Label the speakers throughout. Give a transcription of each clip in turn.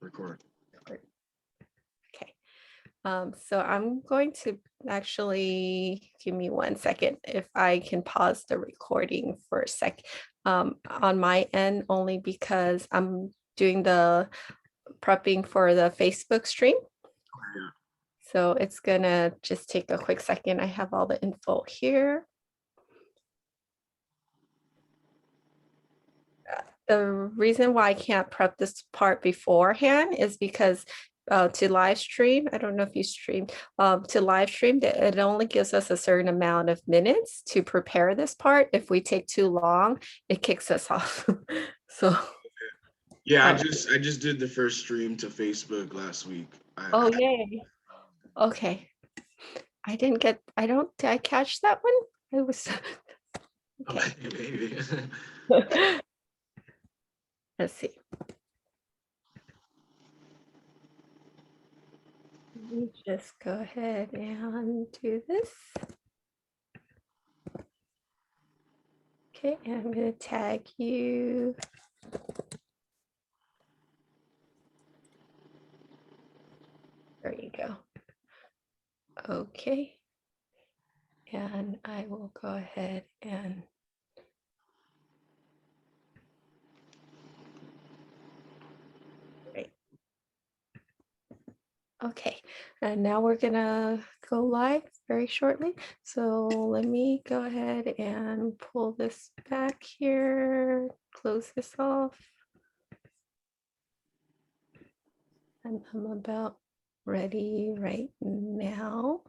Speaker 1: Record.
Speaker 2: Okay. So I'm going to actually give me 1 second if I can pause the recording for a sec on my end, only because I'm doing the prepping for the Facebook stream.
Speaker 1: Yeah.
Speaker 2: So it's gonna just take a quick second. I have all the info here. The reason why I can't prep this part beforehand is because to live stream, I don't know if you stream, to live stream, it only gives us a certain amount of minutes to prepare this part. If we take too long, it kicks us off. So,
Speaker 1: Yeah, I
Speaker 2: uh,
Speaker 1: just did the first stream to Facebook last week.
Speaker 2: oh, yay. Okay. Did I catch that one? I was, okay.
Speaker 1: Maybe.
Speaker 2: Let's see. Let me just go ahead and do this. Okay, and I'm going to tag you. There you go. Okay. And I will go ahead and great. Okay, and now we're gonna go live very shortly. So let me go ahead and pull this back here, close this off. And I'm about ready right now.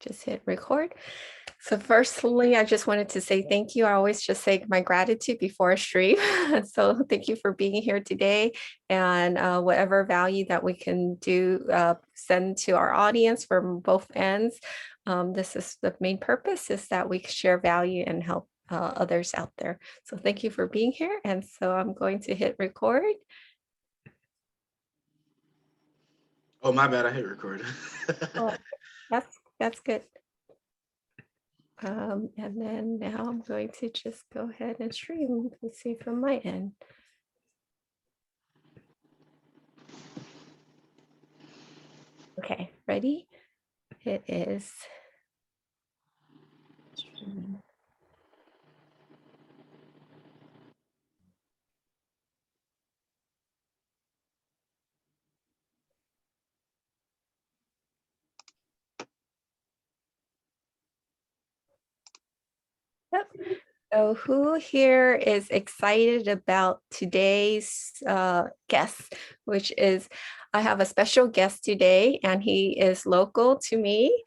Speaker 2: Just hit record. So firstly, I just wanted to say thank you. I always just say my gratitude before a stream. So thank you for being here today, and whatever value that we can do, send to our audience from both ends. This is the main purpose, is that we share value and help others out there. So thank you for being here. And so I'm going to hit record.
Speaker 1: Oh, my bad. I hit record.
Speaker 2: Oh, that's good. And then now I'm going to just go ahead and stream. Let's see from my end. Okay, ready? It is. Yep. So who here is excited about today's guest, which is, I have a special guest today, and he is local to me.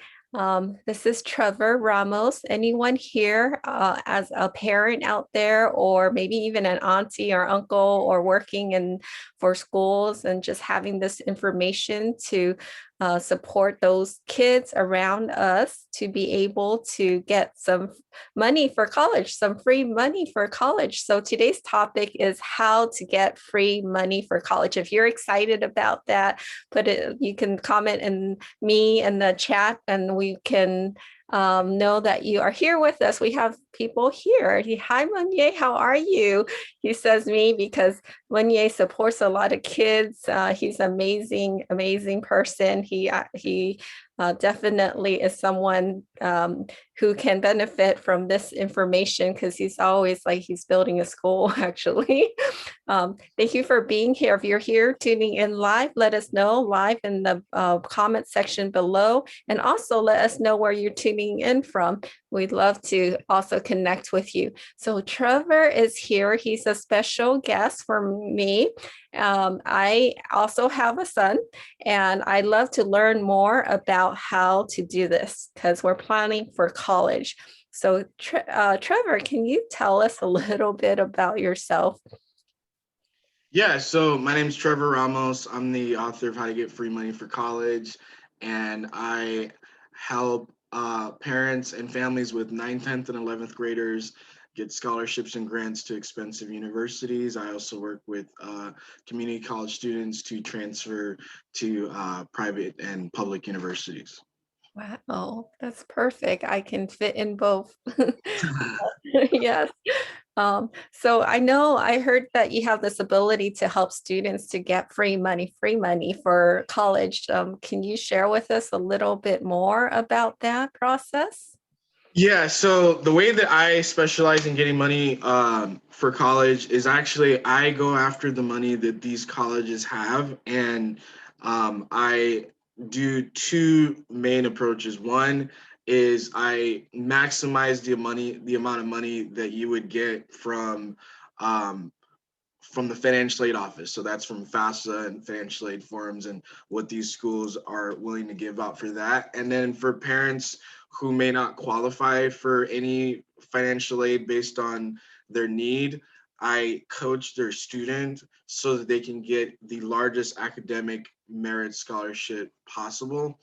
Speaker 2: This is Trevor Ramos. Anyone here as a parent out there, or maybe even an auntie or uncle, or working in for schools and just having this information to support those kids around us to be able to get some money for college, some free money for college. So today's topic is how to get free money for college. If you're excited about that, you can comment in me in the chat, and we can know that you are here with us. We have people here. Hi, Monye, how are you? He says me because Monye supports a lot of kids. He's amazing, amazing person. He definitely is someone who can benefit from this information, because he's always like he's building a school, actually. Thank you for being here. If you're here tuning in live, let us know live in the comment section below. And also let us know where you're tuning in from. We'd love to also connect with you. So Trevor is here. He's a special guest for me. I also have a son, and I love to learn more about how to do this, because we're planning for college. So Trevor, can you tell us a little bit about yourself?
Speaker 1: Yeah, so my name's Trevor Ramos. I'm the author of How to Get Free Money for College, and I help parents and families with 9th, 10th, and 11th graders get scholarships and grants to expensive universities. I also work with community college students to transfer to private and public universities.
Speaker 2: Wow, that's perfect. I can fit in both. Yes. So I know I heard that you have this ability to help students to get free money for college. Can you share with us a little bit more about that process?
Speaker 1: Yeah, so the way that I specialize in getting money for college is actually I go after the money that these colleges have, and I do two main approaches. One is I maximize the amount of money that you would get um, from the financial aid office. So that's from FAFSA and financial aid forms and what these schools are willing to give out for that. And then for parents who may not qualify for any financial aid based on their need, I coach their student so that they can get the largest academic merit scholarship possible.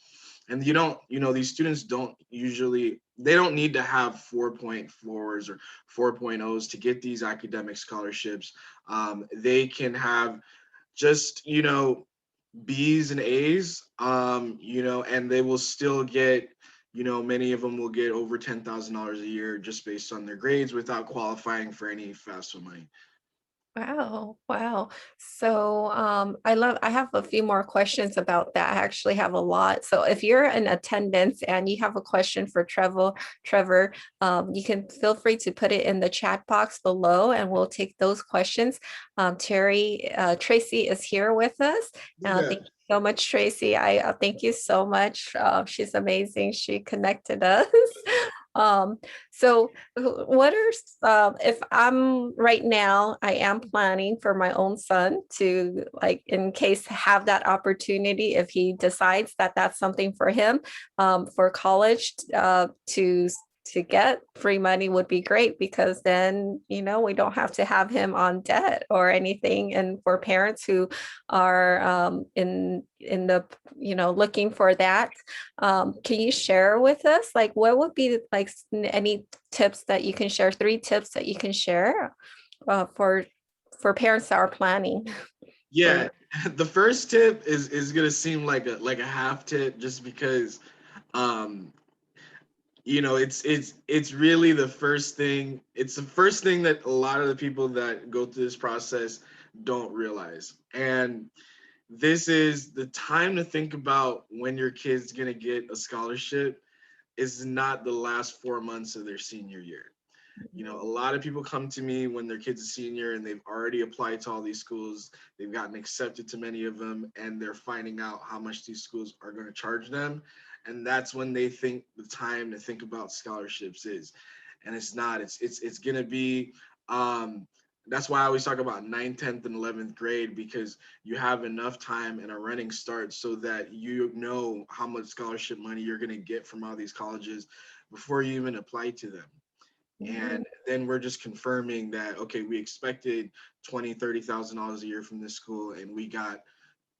Speaker 1: And these students don't usually, they don't need to have 4.4s or 4.0s to get these academic scholarships. They can have just, B's and A's, and they will still get, many of them will get over $10,000 a year just based on their grades without qualifying for any FAFSA money.
Speaker 2: Wow, wow. So I have a few more questions about that. I actually have a lot. So if you're in attendance and you have a question for Trevor, you can feel free to put it in the chat box below and we'll take those questions. Tracy is here with us.
Speaker 1: Yeah.
Speaker 2: Thank you so much, Tracy. I thank you so much. She's amazing. She connected us. Um, so what are if I'm right now, I am planning for my own son to like in case have that opportunity if he decides that that's something for him for college to get free money would be great because then we don't have to have him on debt or anything. And for parents who are in the looking for that, can you share with us like what would be like any tips that you can share, three tips that you can share for parents that are planning for
Speaker 1: Yeah, the first tip is gonna seem like a half tip just because um it's really the first thing. It's the first thing that a lot of the people that go through this process don't realize. And this is the time to think about when your kid's gonna get a scholarship is not the last 4 months of their senior year. A lot of people come to me when their kid's a senior and they've already applied to all these schools. They've gotten accepted to many of them, and they're finding out how much these schools are going to charge them. And that's when they think the time to think about scholarships is. And it's not. It's going to be. That's why I always talk about 9th, 10th, and 11th grade because you have enough time and a running start so that you know how much scholarship money you're going to get from all these colleges before you even apply to them.
Speaker 2: Mhm.
Speaker 1: And then we're just confirming that okay, we expected 20, $30,000 a year from this school and we got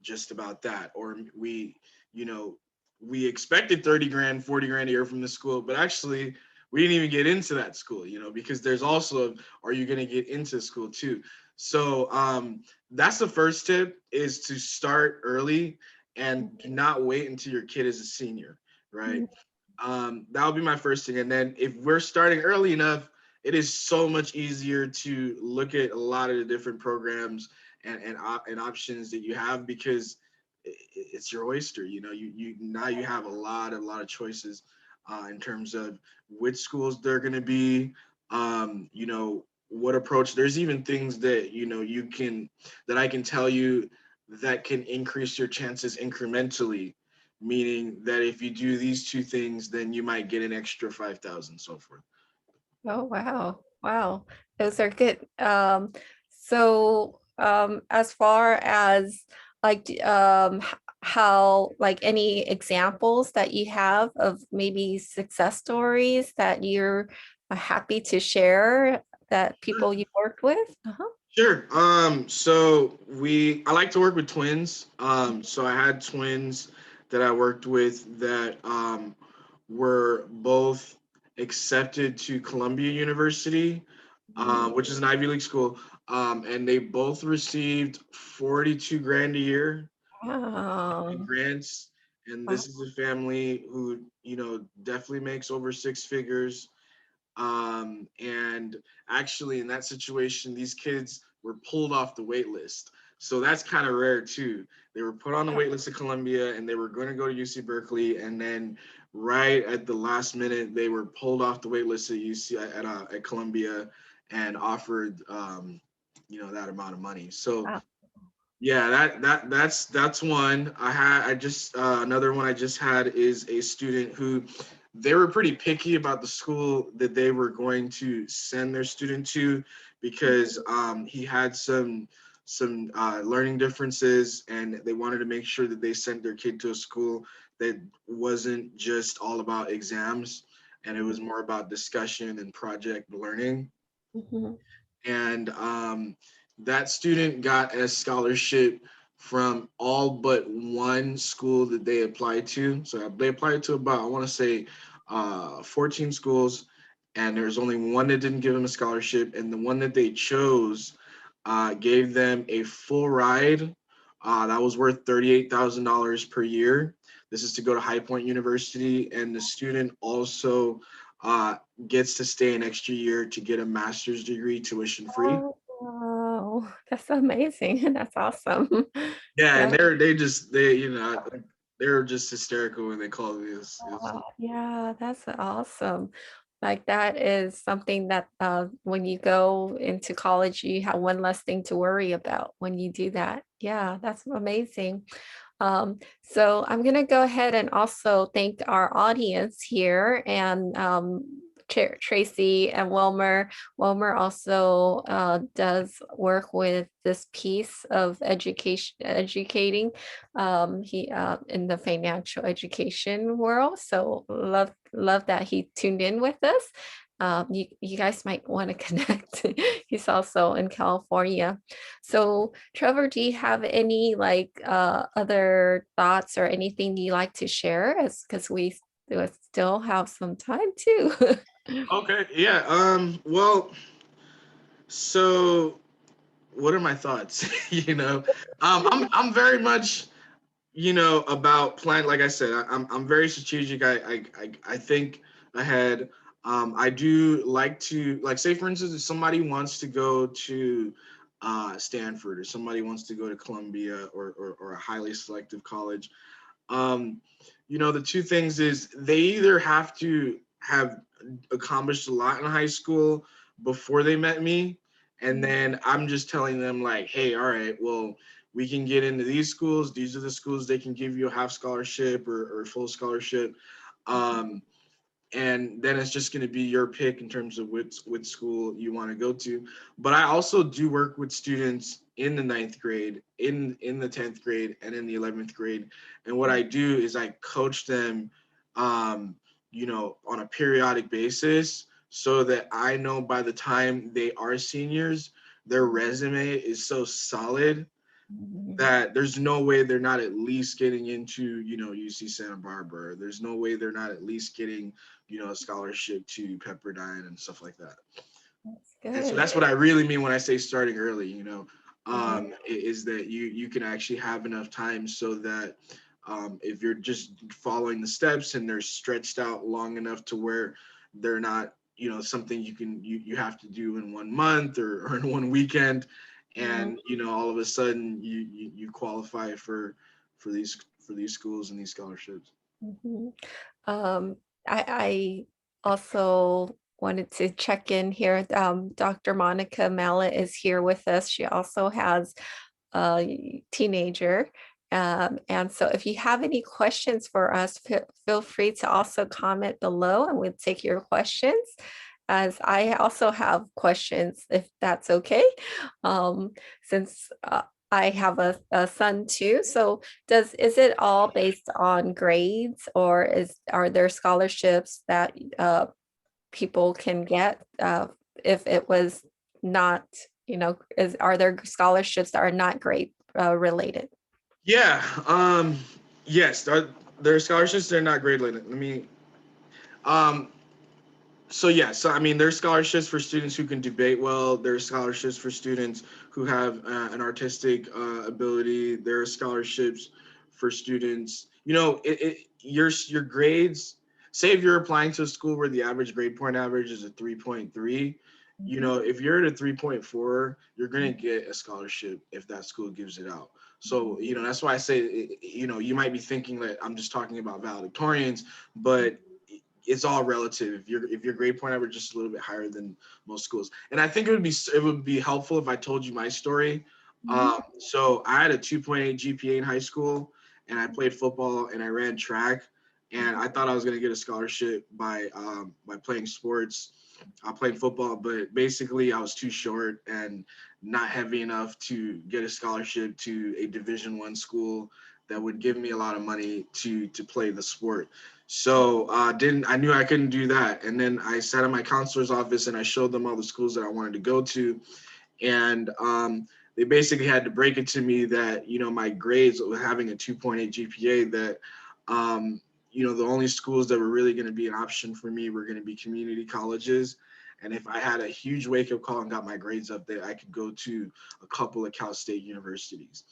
Speaker 1: just about that. Or you know we expected 30 grand, 40 grand a year from the school, but actually we didn't even get into that school, because there's also, are you going to get into school too? So that's the first tip, is to start early and do not wait until your kid is a senior, right? That would be my first thing. And then if we're starting early enough, it is so much easier to look at a lot of the different programs and options that you have because it's your oyster. You now you have a lot of choices in terms of which schools they're going to be. What approach. There's even things that you can that I can tell you that can increase your chances incrementally, meaning that if you do these two things, then you might get an extra 5,000, so forth.
Speaker 2: Oh, wow. Wow. Those are good. So as far as like how like any examples that you have of maybe success stories that you're happy to share that people you worked with? Uh-huh.
Speaker 1: Sure. I like to work with twins. So I had twins that I worked with that were both accepted to Columbia University,
Speaker 2: Mhm.
Speaker 1: which is an Ivy League school. And they both received 42 grand a year in
Speaker 2: Wow.
Speaker 1: grants. And
Speaker 2: Wow.
Speaker 1: this is a family who, definitely makes over six figures. And actually, in that situation, these kids were pulled off the wait list. So that's kind of rare too. They were put on the wait list at Columbia and they were going to go to UC Berkeley. And then right at the last minute, they were pulled off the wait list at UC at Columbia and offered, that amount of money. So
Speaker 2: Wow.
Speaker 1: yeah, that's one. I just another one I just had is a student who they were pretty picky about the school that they were going to send their student to because he had some learning differences and they wanted to make sure that they sent their kid to a school that wasn't just all about exams and it was more about discussion and project learning.
Speaker 2: Mhm.
Speaker 1: And that student got a scholarship from all but one school that they applied to. So they applied to about, I want to say, 14 schools, and there's only one that didn't give them a scholarship, and the one that they chose gave them a full ride. That was worth $38,000 per year. This is to go to High Point University, and the student also uh, gets to stay an extra year to get a master's degree tuition free.
Speaker 2: Oh, wow. That's amazing. That's awesome.
Speaker 1: Yeah, and
Speaker 2: Yeah.
Speaker 1: they're just hysterical when they call me. It's
Speaker 2: Yeah, that's awesome. Like that is something that when you go into college, you have one less thing to worry about when you do that. Yeah, that's amazing. So I'm going to go ahead and also thank our audience here and Tracy and Wilmer. Wilmer also does work with this piece of education, educating he in the financial education world. So love that he tuned in with us. You guys might want to connect. He's also in California. So Trevor, do you have any like other thoughts or anything you like to share? As because we still have some time too.
Speaker 1: okay. Yeah. Well, so what are my thoughts? I'm very much about plan. Like I said, I'm very strategic. I think ahead. I do like to like say for instance, if somebody wants to go to Stanford or somebody wants to go to Columbia or a highly selective college. Um, the two things is they either have to have accomplished a lot in high school before they met me, and then I'm just telling them like, hey, all right, well, we can get into these schools. These are the schools they can give you a half scholarship or full scholarship. Um, and then it's just going to be your pick in terms of which school you want to go to. But I also do work with students in the ninth grade, in the 10th grade, and in the 11th grade. And what I do is I coach them, on a periodic basis, so that I know by the time they are seniors, their resume is so solid that there's no way they're not at least getting into, UC Santa Barbara. There's no way they're not at least getting, a scholarship to Pepperdine and stuff like that.
Speaker 2: That's
Speaker 1: And so
Speaker 2: good.
Speaker 1: that's what I really mean when I say starting early,
Speaker 2: Mhm.
Speaker 1: is that you can actually have enough time so that if you're just following the steps and they're stretched out long enough to where they're not, something you have to do in 1 month or in one weekend,
Speaker 2: Mhm.
Speaker 1: and all of a sudden you qualify for these schools and these scholarships.
Speaker 2: Mhm. Um, I also wanted to check in here. Dr. Monica Mallet is here with us. She also has a teenager. And so if you have any questions for us, feel free to also comment below and we'll take your questions. As I also have questions, if that's okay, since I have a son too. So is it all based on grades or are there scholarships that people can get if it was not, are there scholarships that are not grade related?
Speaker 1: Yeah. Yes. There are scholarships. They're not grade related. Let me. Um, So yeah, so I mean, there's scholarships for students who can debate well. There's scholarships for students who have an artistic ability. There are scholarships for students. Your grades. say if you're applying to a school where the average grade point average is a 3.3, if you're at a 3.4, you're going to get a scholarship if that school gives it out. So, that's why I say, you might be thinking that I'm just talking about valedictorians, but it's all relative. If your grade point average is just a little bit higher than most schools, and I think it would be helpful if I told you my story. So I had a 2.8 GPA in high school, and I played football and I ran track, and I thought I was gonna get a scholarship by playing sports. I played football, but basically I was too short and not heavy enough to get a scholarship to a Division I school that would give me a lot of money to play the sport. So didn't I knew I couldn't do that, and then I sat in my counselor's office and I showed them all the schools that I wanted to go to, and they basically had to break it to me that my grades with having a 2.8 GPA, that the only schools that were really going to be an option for me were going to be community colleges. And if I had a huge wake up call and got my grades up, that I could go to a couple of Cal State universities.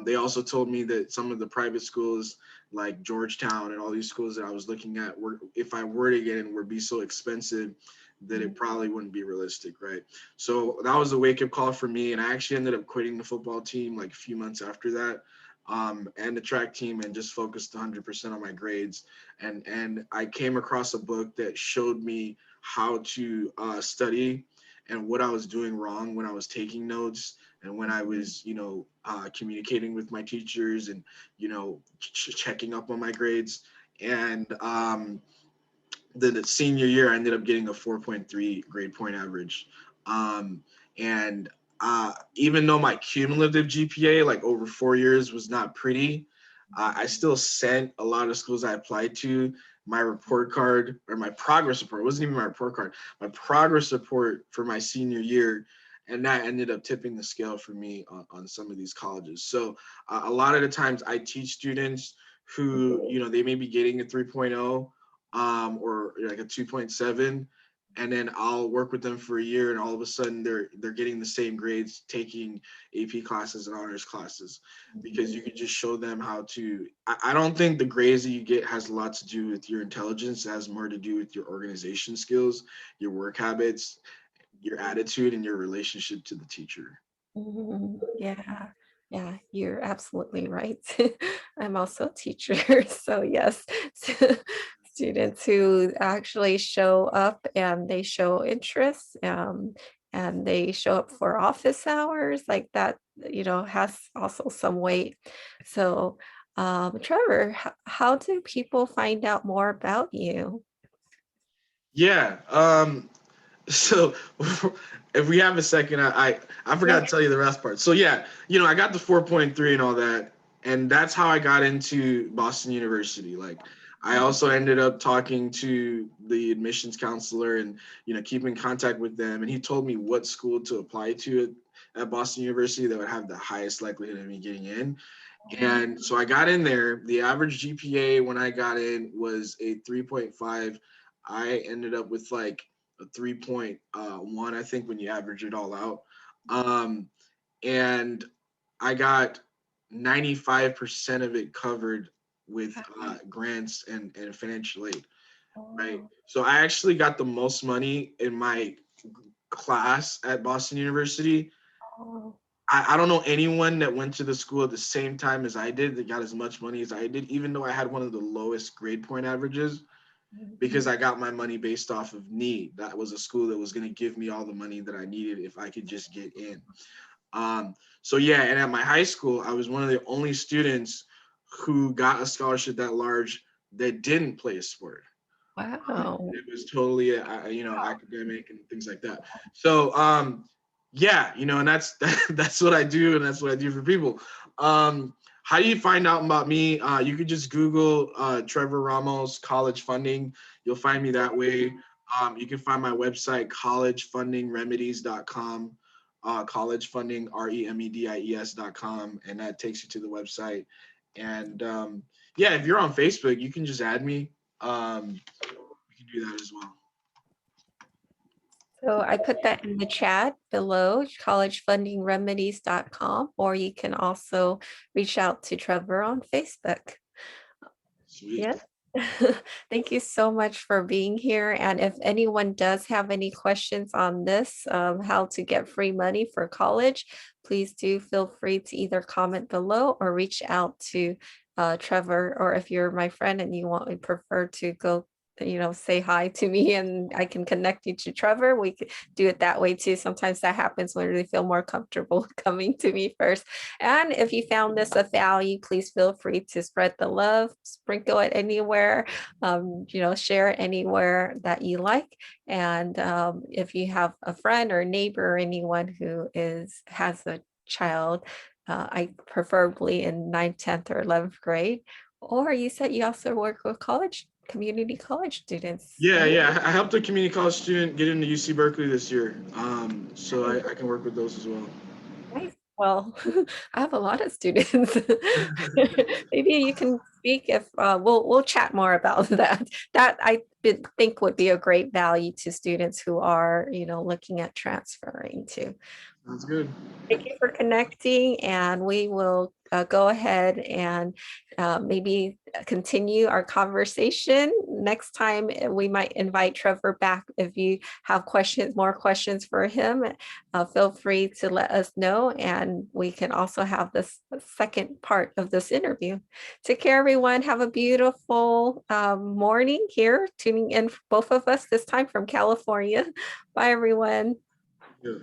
Speaker 1: They also told me that some of the private schools like Georgetown and all these schools that I was looking at were, if I were to get in, would be so expensive that it probably wouldn't be realistic, right? So that was a wake up call for me, and I actually ended up quitting the football team like a few months after that, and the track team, and just focused 100% on my grades. And I came across a book that showed me how to study and what I was doing wrong when I was taking notes and when I was, communicating with my teachers and, checking up on my grades. And then the senior year, I ended up getting a 4.3 grade point average. And even though my cumulative GPA, like over 4 years, was not pretty, I still sent a lot of schools I applied to my report card, or my progress report. It wasn't even my report card, my progress report for my senior year. And that ended up tipping the scale for me on some of these colleges. So a lot of the times I teach students who, they may be getting a 3.0, or like a 2.7, and then I'll work with them for a year, and all of a sudden they're getting the same grades taking AP classes and honors classes, because you can just show them how to. I don't think the grades that you get has a lot to do with your intelligence. It has more to do with your organization skills, your work habits, your attitude, and your relationship to the teacher.
Speaker 2: Yeah, yeah, you're absolutely right. I'm also a teacher, so yes, students who actually show up and they show interest, and they show up for office hours like that, has also some weight. So, Trevor, how do people find out more about you?
Speaker 1: Yeah. So if we have a second, I
Speaker 2: Yeah.
Speaker 1: forgot to tell you the rest part. So yeah, I got the 4.3 and all that, and that's how I got into Boston University. Like, I also ended up talking to the admissions counselor and keep in contact with them, and he told me what school to apply to at Boston University that would have the highest likelihood of me getting in. And so I got in there. The average GPA when I got in was a 3.5. I ended up with like a 3.1, I think, when you average it all out. Um, and I got 95% of it covered with grants and financial aid, right?
Speaker 2: Oh,
Speaker 1: So I actually got the most money in my class at Boston University.
Speaker 2: oh,
Speaker 1: I don't know anyone that went to the school at the same time as I did that got as much money as I did, even though I had one of the lowest grade point averages, because
Speaker 2: mhm.
Speaker 1: I got my money based off of need. That was a school that was going to give me all the money that I needed if I could just get in. So yeah, and at my high school, I was one of the only students who got a scholarship that large that didn't play a sport.
Speaker 2: Wow.
Speaker 1: It was totally academic and things like that. So yeah, and that's what I do, and that's what I do for people. How do you find out about me? You could just Google Trevor Ramos college funding. You'll find me that way. You can find my website, collegefundingremedies.com, collegefundingremedies.com, and that takes you to the website. And yeah, if you're on Facebook, you can just add me. You can do that as well.
Speaker 2: So I put that in the chat below, collegefundingremedies.com, or you can also reach out to Trevor on Facebook.
Speaker 1: Sweet.
Speaker 2: Yes. Thank you so much for being here. And if anyone does have any questions on this, how to get free money for college, please do feel free to either comment below or reach out to Trevor. Or if you're my friend and you want, prefer to go, say hi to me and I can connect you to Trevor, we could do it that way too. Sometimes that happens when they feel more comfortable coming to me first. And if you found this of value, please feel free to spread the love, sprinkle it anywhere, share it anywhere that you like. And if you have a friend or a neighbor or anyone who has a child, I preferably in 9th, 10th, or 11th grade. Or you said you also work with community college students,
Speaker 1: Yeah,
Speaker 2: right?
Speaker 1: yeah. I helped a community college student get into UC Berkeley this year, so
Speaker 2: Nice.
Speaker 1: I can work with those as well.
Speaker 2: Nice. Well, I have a lot of students. Maybe you can speak if we'll chat more about that. That think would be a great value to students who are, looking at transferring to.
Speaker 1: Sounds good.
Speaker 2: Thank you for connecting, and we will go ahead and maybe continue our conversation. Next time, we might invite Trevor back. If you have more questions for him, feel free to let us know, and we can also have this second part of this interview. Take care, everyone. Have a beautiful morning here, tuning in, both of us this time from California. Bye, everyone.
Speaker 1: Yeah.